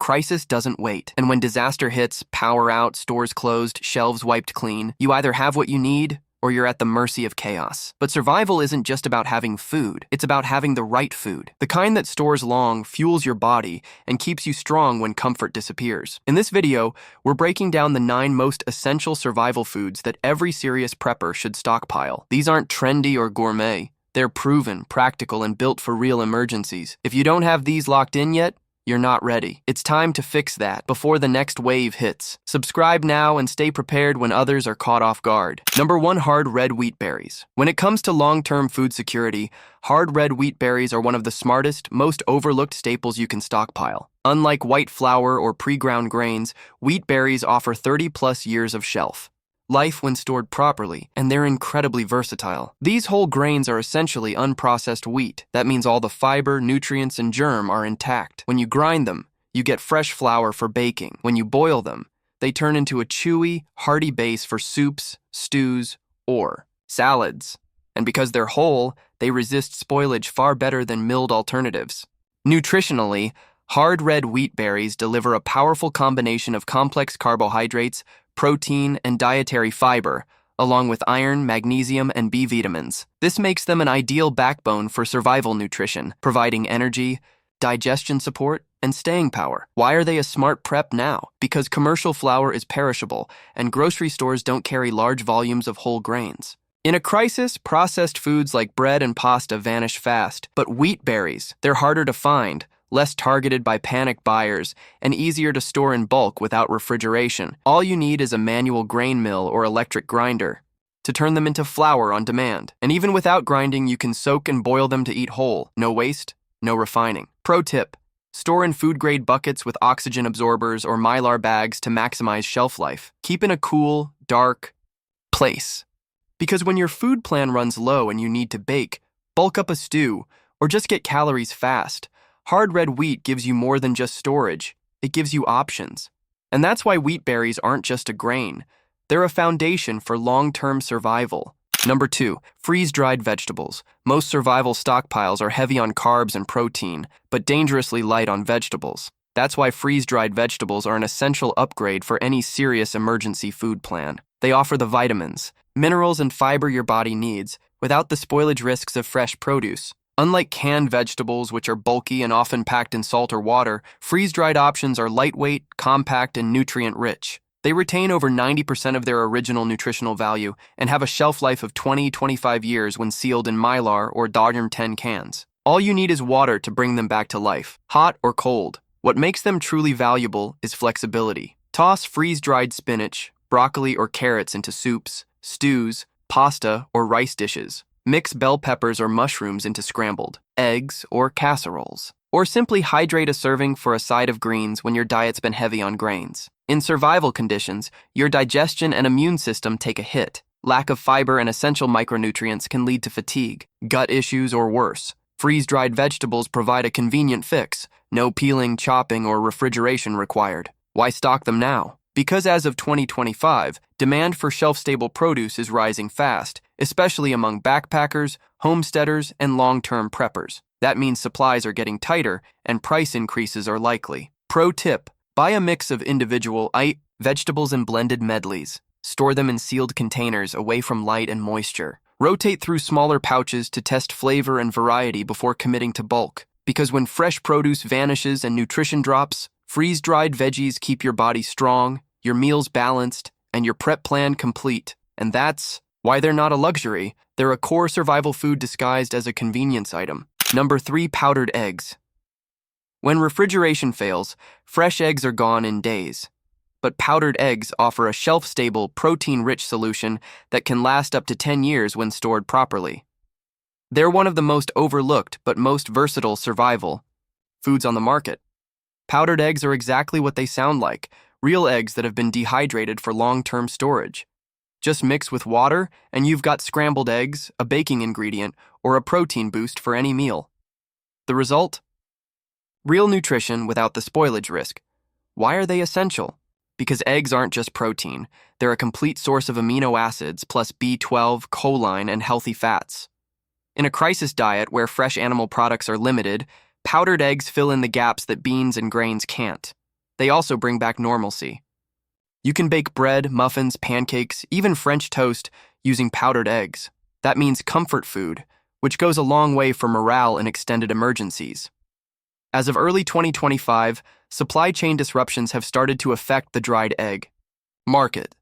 crisis doesn't wait. And when disaster hits, power out, stores closed, shelves wiped clean, you either have what you need or you're at the mercy of chaos. But survival isn't just about having food. It's about having the right food. The kind that stores long, fuels your body, and keeps you strong when comfort disappears. In this video, we're breaking down the 9 most essential survival foods that every serious prepper should stockpile. These aren't trendy or gourmet. They're proven, practical, and built for real emergencies. If you don't have these locked in yet, you're not ready. It's time to fix that before the next wave hits. Subscribe now and stay prepared when others are caught off guard. Number 1, hard red wheat berries. When it comes to long-term food security, hard red wheat berries are one of the smartest, most overlooked staples you can stockpile. Unlike white flour or pre-ground grains, wheat berries offer 30+ years of shelf life when stored properly, and they're incredibly versatile. These whole grains are essentially unprocessed wheat. That means all the fiber, nutrients, and germ are intact. When you grind them, you get fresh flour for baking. When you boil them, they turn into a chewy, hearty base for soups, stews, or salads. And because they're whole, they resist spoilage far better than milled alternatives. Nutritionally, hard red wheat berries deliver a powerful combination of complex carbohydrates, protein, and dietary fiber, along with iron, magnesium, and B vitamins. This makes them an ideal backbone for survival nutrition, providing energy, digestion support, and staying power. Why are they a smart prep now? Because commercial flour is perishable, and grocery stores don't carry large volumes of whole grains. In a crisis, processed foods like bread and pasta vanish fast, but wheat berries, they're harder to find, less targeted by panic buyers, and easier to store in bulk without refrigeration. All you need is a manual grain mill or electric grinder to turn them into flour on demand. And even without grinding, you can soak and boil them to eat whole. No waste, no refining. Pro tip: store in food-grade buckets with oxygen absorbers or Mylar bags to maximize shelf life. Keep in a cool, dark place. Because when your food plan runs low and you need to bake, bulk up a stew, or just get calories fast, hard red wheat gives you more than just storage. It gives you options. And that's why wheat berries aren't just a grain. They're a foundation for long-term survival. Number 2, freeze-dried vegetables. Most survival stockpiles are heavy on carbs and protein, but dangerously light on vegetables. That's why freeze-dried vegetables are an essential upgrade for any serious emergency food plan. They offer the vitamins, minerals, and fiber your body needs without the spoilage risks of fresh produce. Unlike canned vegetables, which are bulky and often packed in salt or water, freeze-dried options are lightweight, compact, and nutrient-rich. They retain over 90% of their original nutritional value and have a shelf life of 20-25 years when sealed in Mylar or Doggerm 10 cans. All you need is water to bring them back to life, hot or cold. What makes them truly valuable is flexibility. Toss freeze-dried spinach, broccoli, or carrots into soups, stews, pasta, or rice dishes. Mix bell peppers or mushrooms into scrambled eggs or casseroles. Or simply hydrate a serving for a side of greens when your diet's been heavy on grains. In survival conditions, your digestion and immune system take a hit. Lack of fiber and essential micronutrients can lead to fatigue, gut issues, or worse. Freeze-dried vegetables provide a convenient fix. No peeling, chopping, or refrigeration required. Why stock them now? Because as of 2025, demand for shelf-stable produce is rising fast, especially among backpackers, homesteaders, and long-term preppers. That means supplies are getting tighter and price increases are likely. Pro tip: buy a mix of individual vegetables in blended medleys. Store them in sealed containers away from light and moisture. Rotate through smaller pouches to test flavor and variety before committing to bulk. Because when fresh produce vanishes and nutrition drops, freeze-dried veggies keep your body strong, your meals balanced, and your prep plan complete. And that's why they're not a luxury. They're a core survival food disguised as a convenience item. Number 3, powdered eggs. When refrigeration fails, fresh eggs are gone in days. But powdered eggs offer a shelf-stable, protein-rich solution that can last up to 10 years when stored properly. They're one of the most overlooked but most versatile survival foods on the market. Powdered eggs are exactly what they sound like, real eggs that have been dehydrated for long-term storage. Just mix with water, and you've got scrambled eggs, a baking ingredient, or a protein boost for any meal. The result? Real nutrition without the spoilage risk. Why are they essential? Because eggs aren't just protein. They're a complete source of amino acids, plus B12, choline, and healthy fats. In a crisis diet where fresh animal products are limited, powdered eggs fill in the gaps that beans and grains can't. they also bring back normalcy. You can bake bread, muffins, pancakes, even French toast using powdered eggs. That means comfort food, which goes a long way for morale in extended emergencies. As of early 2025, supply chain disruptions have started to affect the dried egg market.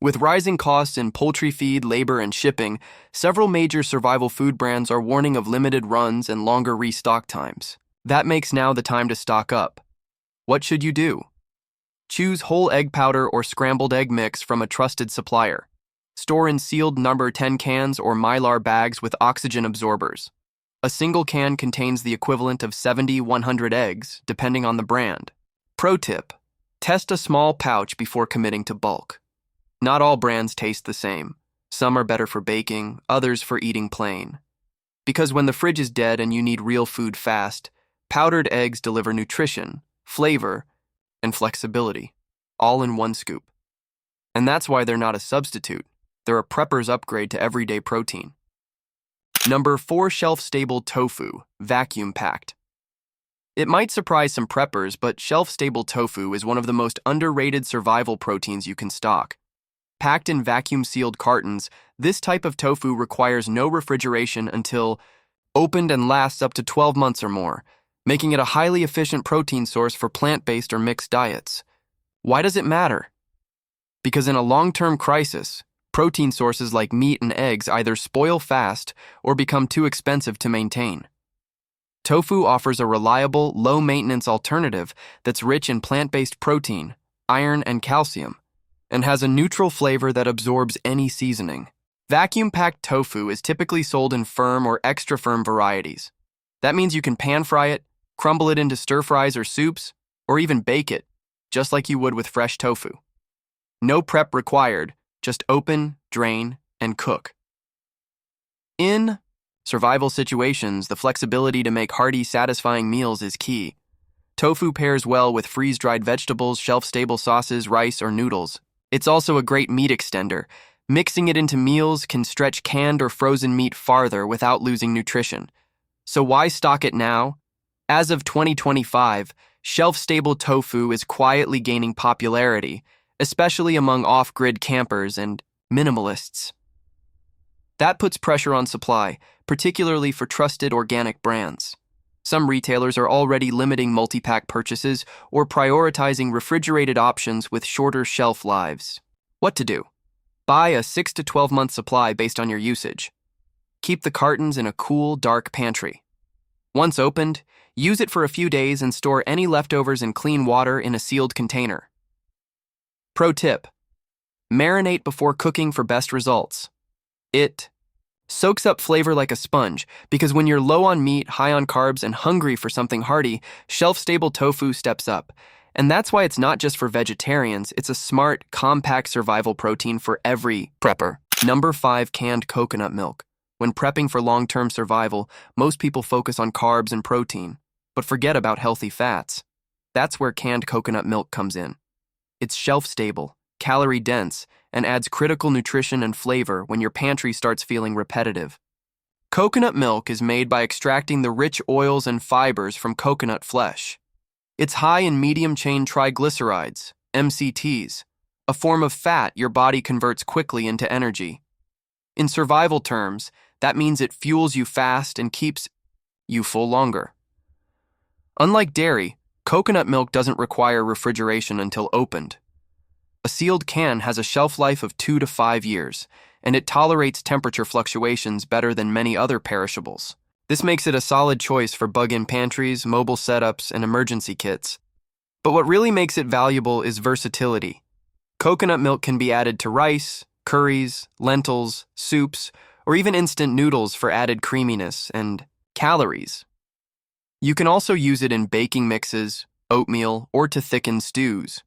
With rising costs in poultry feed, labor, and shipping, several major survival food brands are warning of limited runs and longer restock times. That makes now the time to stock up. What should you do? Choose whole egg powder or scrambled egg mix from a trusted supplier. Store in sealed number 10 cans or Mylar bags with oxygen absorbers. A single can contains the equivalent of 70-100 eggs, depending on the brand. Pro tip: test a small pouch before committing to bulk. Not all brands taste the same. Some are better for baking, others for eating plain. Because when the fridge is dead and you need real food fast, powdered eggs deliver nutrition, flavor, and flexibility, all in one scoop. And that's why they're not a substitute. They're a prepper's upgrade to everyday protein. Number 4, shelf-stable tofu, vacuum-packed. It might surprise some preppers, but shelf-stable tofu is one of the most underrated survival proteins you can stock. Packed in vacuum-sealed cartons, this type of tofu requires no refrigeration until opened and lasts up to 12 months or more, making it a highly efficient protein source for plant-based or mixed diets. Why does it matter? Because in a long-term crisis, protein sources like meat and eggs either spoil fast or become too expensive to maintain. Tofu offers a reliable, low-maintenance alternative that's rich in plant-based protein, iron, and calcium, and has a neutral flavor that absorbs any seasoning. Vacuum-packed tofu is typically sold in firm or extra-firm varieties. That means you can pan-fry it, crumble it into stir-fries or soups, or even bake it, just like you would with fresh tofu. No prep required, just open, drain, and cook. In survival situations, the flexibility to make hearty, satisfying meals is key. Tofu pairs well with freeze-dried vegetables, shelf-stable sauces, rice, or noodles. It's also a great meat extender. Mixing it into meals can stretch canned or frozen meat farther without losing nutrition. So why stock it now? As of 2025, shelf-stable tofu is quietly gaining popularity, especially among off-grid campers and minimalists. That puts pressure on supply, particularly for trusted organic brands. Some retailers are already limiting multi-pack purchases or prioritizing refrigerated options with shorter shelf lives. What to do? Buy a 6 to 12 month supply based on your usage. Keep the cartons in a cool, dark pantry. Once opened, use it for a few days and store any leftovers in clean water in a sealed container. Pro tip: marinate before cooking for best results. It soaks up flavor like a sponge, because when you're low on meat, high on carbs, and hungry for something hearty, shelf-stable tofu steps up. And that's why it's not just for vegetarians, it's a smart, compact survival protein for every prepper. Number 5, canned coconut milk. When prepping for long-term survival, most people focus on carbs and protein, but forget about healthy fats. That's where canned coconut milk comes in. It's shelf-stable, calorie-dense, and adds critical nutrition and flavor when your pantry starts feeling repetitive. Coconut milk is made by extracting the rich oils and fibers from coconut flesh. It's high in medium-chain triglycerides, MCTs, a form of fat your body converts quickly into energy. In survival terms, that means it fuels you fast and keeps you full longer. Unlike dairy, coconut milk doesn't require refrigeration until opened. A sealed can has a shelf life of 2 to 5 years, and it tolerates temperature fluctuations better than many other perishables. This makes it a solid choice for bug-in pantries, mobile setups, and emergency kits. But what really makes it valuable is versatility. Coconut milk can be added to rice, curries, lentils, soups, or even instant noodles for added creaminess and calories. You can also use it in baking mixes, oatmeal, or to thicken stews.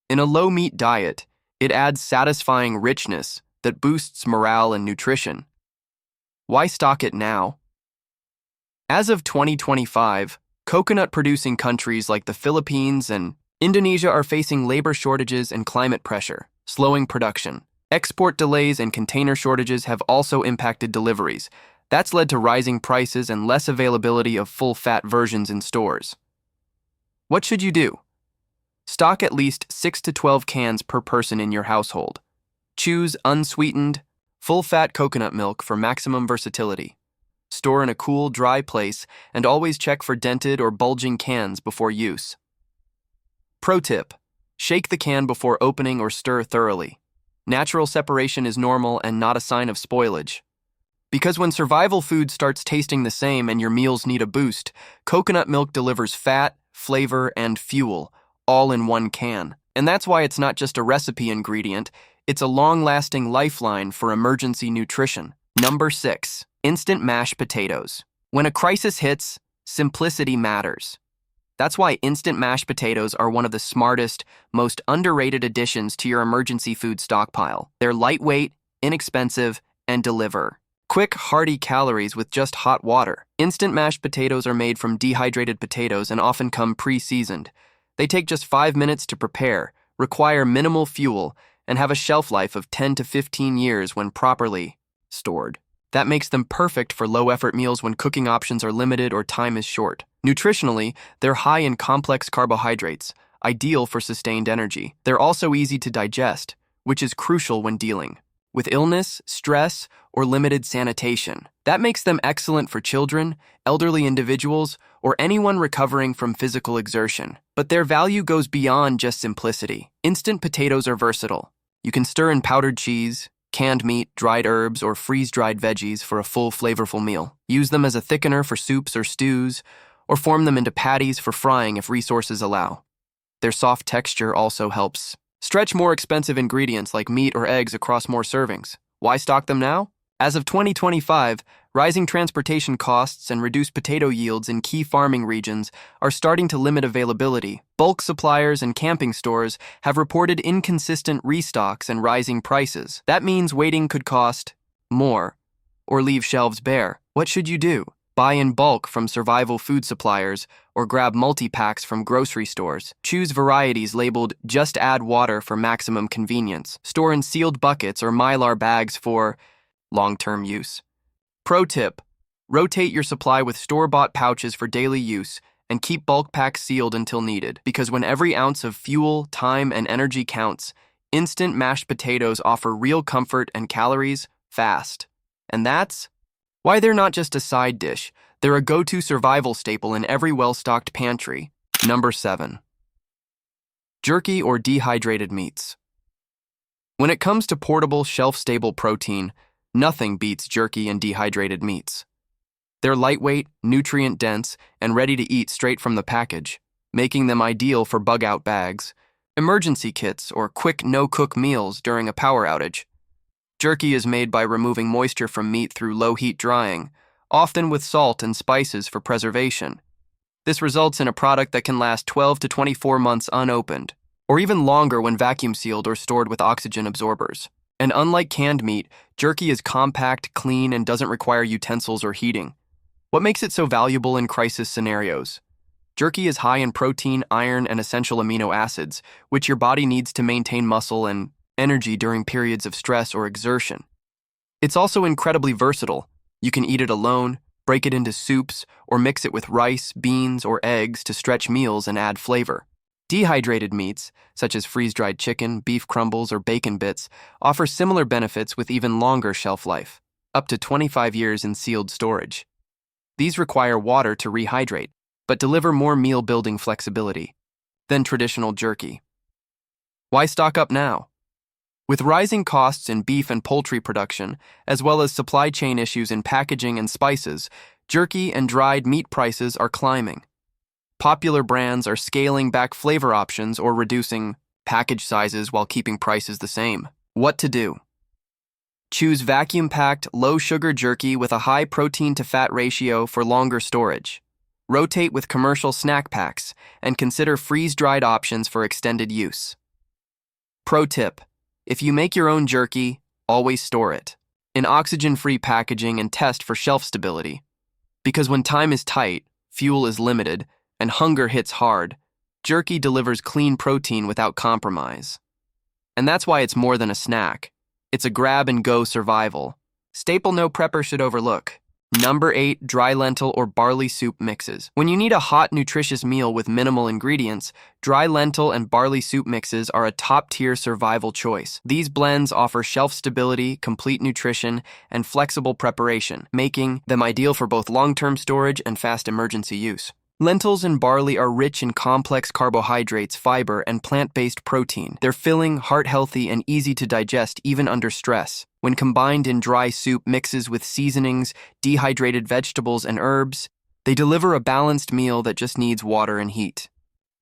In a low-meat diet, it adds satisfying richness that boosts morale and nutrition. Why stock it now? As of 2025, coconut-producing countries like the Philippines and Indonesia are facing labor shortages and climate pressure, slowing production. Export delays and container shortages have also impacted deliveries. That's led to rising prices and less availability of full-fat versions in stores. What should you do? Stock at least 6 to 12 cans per person in your household. Choose unsweetened, full-fat coconut milk for maximum versatility. Store in a cool, dry place and always check for dented or bulging cans before use. Pro tip: shake the can before opening or stir thoroughly. Natural separation is normal and not a sign of spoilage. Because when survival food starts tasting the same and your meals need a boost, coconut milk delivers fat, flavor, and fuel, all in one can. And that's why it's not just a recipe ingredient, it's a long-lasting lifeline for emergency nutrition. Number 6. Instant mashed potatoes. When a crisis hits, simplicity matters. That's why instant mashed potatoes are one of the smartest, most underrated additions to your emergency food stockpile. They're lightweight, inexpensive, and deliver quick, hearty calories with just hot water. Instant mashed potatoes are made from dehydrated potatoes and often come pre-seasoned. They take just 5 minutes to prepare, require minimal fuel, and have a shelf life of 10 to 15 years when properly stored. That makes them perfect for low-effort meals when cooking options are limited or time is short. Nutritionally, they're high in complex carbohydrates, ideal for sustained energy. They're also easy to digest, which is crucial when dealing with illness, stress, or limited sanitation. That makes them excellent for children, elderly individuals, or anyone recovering from physical exertion. But their value goes beyond just simplicity. Instant potatoes are versatile. You can stir in powdered cheese, canned meat, dried herbs, or freeze-dried veggies for a full, flavorful meal. Use them as a thickener for soups or stews, or form them into patties for frying if resources allow. Their soft texture also helps stretch more expensive ingredients like meat or eggs across more servings. Why stock them now? As of 2025, rising transportation costs and reduced potato yields in key farming regions are starting to limit availability. Bulk suppliers and camping stores have reported inconsistent restocks and rising prices. That means waiting could cost more or leave shelves bare. What should you do? Buy in bulk from survival food suppliers or grab multi-packs from grocery stores. Choose varieties labeled "Just Add Water" for maximum convenience. Store in sealed buckets or Mylar bags for long-term use. Pro tip: rotate your supply with store-bought pouches for daily use and keep bulk packs sealed until needed. Because when every ounce of fuel, time, and energy counts, instant mashed potatoes offer real comfort and calories fast. And that's why they're not just a side dish, they're a go-to survival staple in every well-stocked pantry. Number 7. Jerky or dehydrated meats. When it comes to portable, shelf-stable protein, nothing beats jerky and dehydrated meats. They're lightweight, nutrient-dense, and ready to eat straight from the package, making them ideal for bug-out bags, emergency kits, or quick no-cook meals during a power outage. Jerky is made by removing moisture from meat through low-heat drying, often with salt and spices for preservation. This results in a product that can last 12 to 24 months unopened, or even longer when vacuum-sealed or stored with oxygen absorbers. And unlike canned meat, jerky is compact, clean, and doesn't require utensils or heating. What makes it so valuable in crisis scenarios? Jerky is high in protein, iron, and essential amino acids, which your body needs to maintain muscle and energy during periods of stress or exertion. It's also incredibly versatile. You can eat it alone, break it into soups, or mix it with rice, beans, or eggs to stretch meals and add flavor. Dehydrated meats, such as freeze-dried chicken, beef crumbles, or bacon bits, offer similar benefits with even longer shelf life, up to 25 years in sealed storage. These require water to rehydrate, but deliver more meal-building flexibility than traditional jerky. Why stock up now? With rising costs in beef and poultry production, as well as supply chain issues in packaging and spices, jerky and dried meat prices are climbing. Popular brands are scaling back flavor options or reducing package sizes while keeping prices the same. What to do? Choose vacuum-packed, low-sugar jerky with a high protein-to-fat ratio for longer storage. Rotate with commercial snack packs, and consider freeze-dried options for extended use. Pro tip: if you make your own jerky, always store it in oxygen-free packaging and test for shelf stability. Because when time is tight, fuel is limited, and hunger hits hard, jerky delivers clean protein without compromise. And that's why it's more than a snack. It's a grab-and-go survival staple no prepper should overlook. Number 8, dry lentil or barley soup mixes. When you need a hot, nutritious meal with minimal ingredients, dry lentil and barley soup mixes are a top-tier survival choice. These blends offer shelf stability, complete nutrition, and flexible preparation, making them ideal for both long-term storage and fast emergency use. Lentils and barley are rich in complex carbohydrates, fiber, and plant-based protein. They're filling, heart-healthy, and easy to digest even under stress. When combined in dry soup mixes with seasonings, dehydrated vegetables, and herbs, they deliver a balanced meal that just needs water and heat.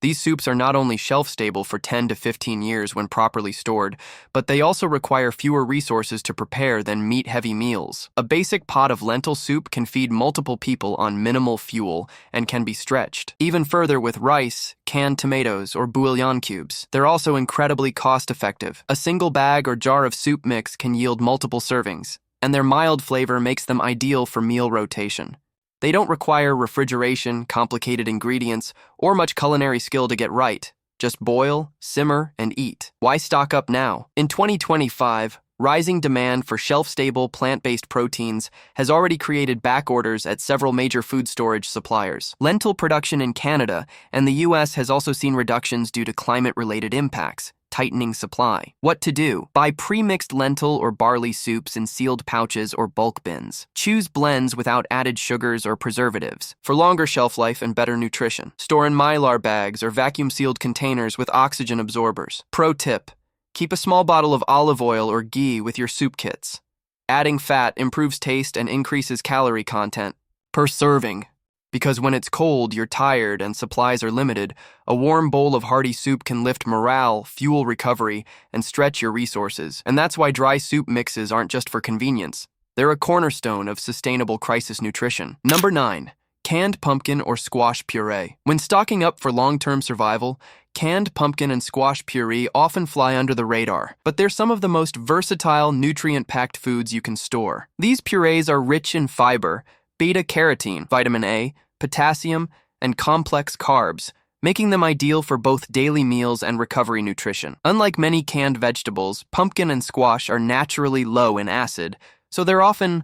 These soups are not only shelf-stable for 10 to 15 years when properly stored, but they also require fewer resources to prepare than meat-heavy meals. A basic pot of lentil soup can feed multiple people on minimal fuel and can be stretched. Even further with rice, canned tomatoes, or bouillon cubes. They're also incredibly cost-effective. A single bag or jar of soup mix can yield multiple servings, and their mild flavor makes them ideal for meal rotation. They don't require refrigeration, complicated ingredients, or much culinary skill to get right. Just boil, simmer, and eat. Why stock up now? In 2025, rising demand for shelf-stable plant-based proteins has already created back orders at several major food storage suppliers. Lentil production in Canada and the US has also seen reductions due to climate-related impacts, tightening supply. What to do? Buy pre-mixed lentil or barley soups in sealed pouches or bulk bins. Choose blends without added sugars or preservatives for longer shelf life and better nutrition. Store in Mylar bags or vacuum-sealed containers with oxygen absorbers. Pro tip: keep a small bottle of olive oil or ghee with your soup kits. Adding fat improves taste and increases calorie content per serving. Because when it's cold, you're tired, and supplies are limited, a warm bowl of hearty soup can lift morale, fuel recovery, and stretch your resources. And that's why dry soup mixes aren't just for convenience. They're a cornerstone of sustainable crisis nutrition. Number 9. Canned pumpkin or squash puree. When stocking up for long-term survival, canned pumpkin and squash puree often fly under the radar, but they're some of the most versatile, nutrient-packed foods you can store. These purees are rich in fiber, beta-carotene, vitamin A, potassium, and complex carbs, making them ideal for both daily meals and recovery nutrition. Unlike many canned vegetables, pumpkin and squash are naturally low in acid, so they're often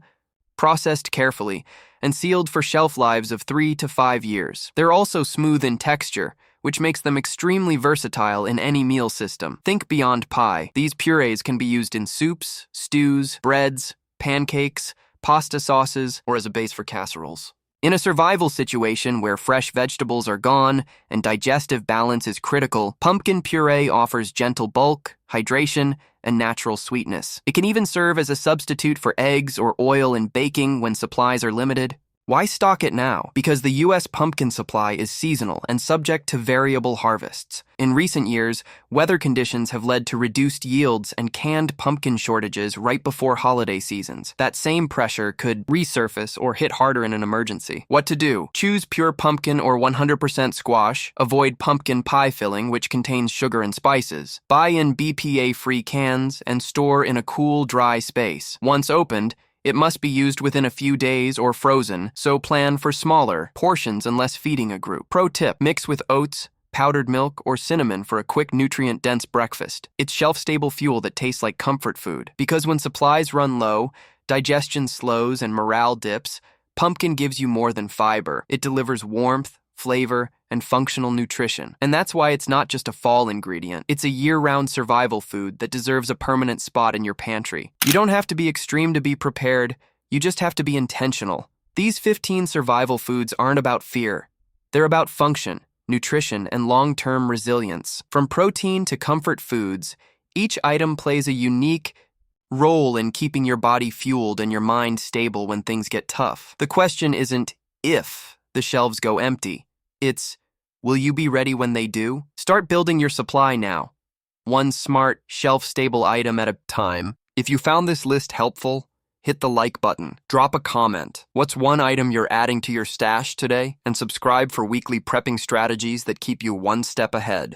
processed carefully and sealed for shelf lives of 3 to 5 years. They're also smooth in texture, which makes them extremely versatile in any meal system. Think beyond pie. These purees can be used in soups, stews, breads, pancakes, pasta sauces, or as a base for casseroles. In a survival situation where fresh vegetables are gone and digestive balance is critical, pumpkin puree offers gentle bulk, hydration, and natural sweetness. It can even serve as a substitute for eggs or oil in baking when supplies are limited. Why stock it now? Because the U.S. pumpkin supply is seasonal and subject to variable harvests. In recent years, weather conditions have led to reduced yields and canned pumpkin shortages right before holiday seasons. That same pressure could resurface or hit harder in an emergency. What to do? Choose pure pumpkin or 100% squash. Avoid pumpkin pie filling, which contains sugar and spices. Buy in BPA-free cans and store in a cool, dry space. Once opened, it must be used within a few days or frozen, so plan for smaller portions unless feeding a group. Pro tip: mix with oats, powdered milk, or cinnamon for a quick nutrient-dense breakfast. It's shelf-stable fuel that tastes like comfort food. Because when supplies run low, digestion slows and morale dips, pumpkin gives you more than fiber. It delivers warmth, flavor, and functional nutrition. And that's why it's not just a fall ingredient. It's a year-round survival food that deserves a permanent spot in your pantry. You don't have to be extreme to be prepared. You just have to be intentional. These 15 survival foods aren't about fear. They're about function, nutrition, and long-term resilience. From protein to comfort foods, each item plays a unique role in keeping your body fueled and your mind stable when things get tough. The question isn't if the shelves go empty. It's, will you be ready when they do? Start building your supply now, one smart, shelf-stable item at a time. If you found this list helpful, hit the like button, drop a comment. What's one item you're adding to your stash today? And subscribe for weekly prepping strategies that keep you one step ahead.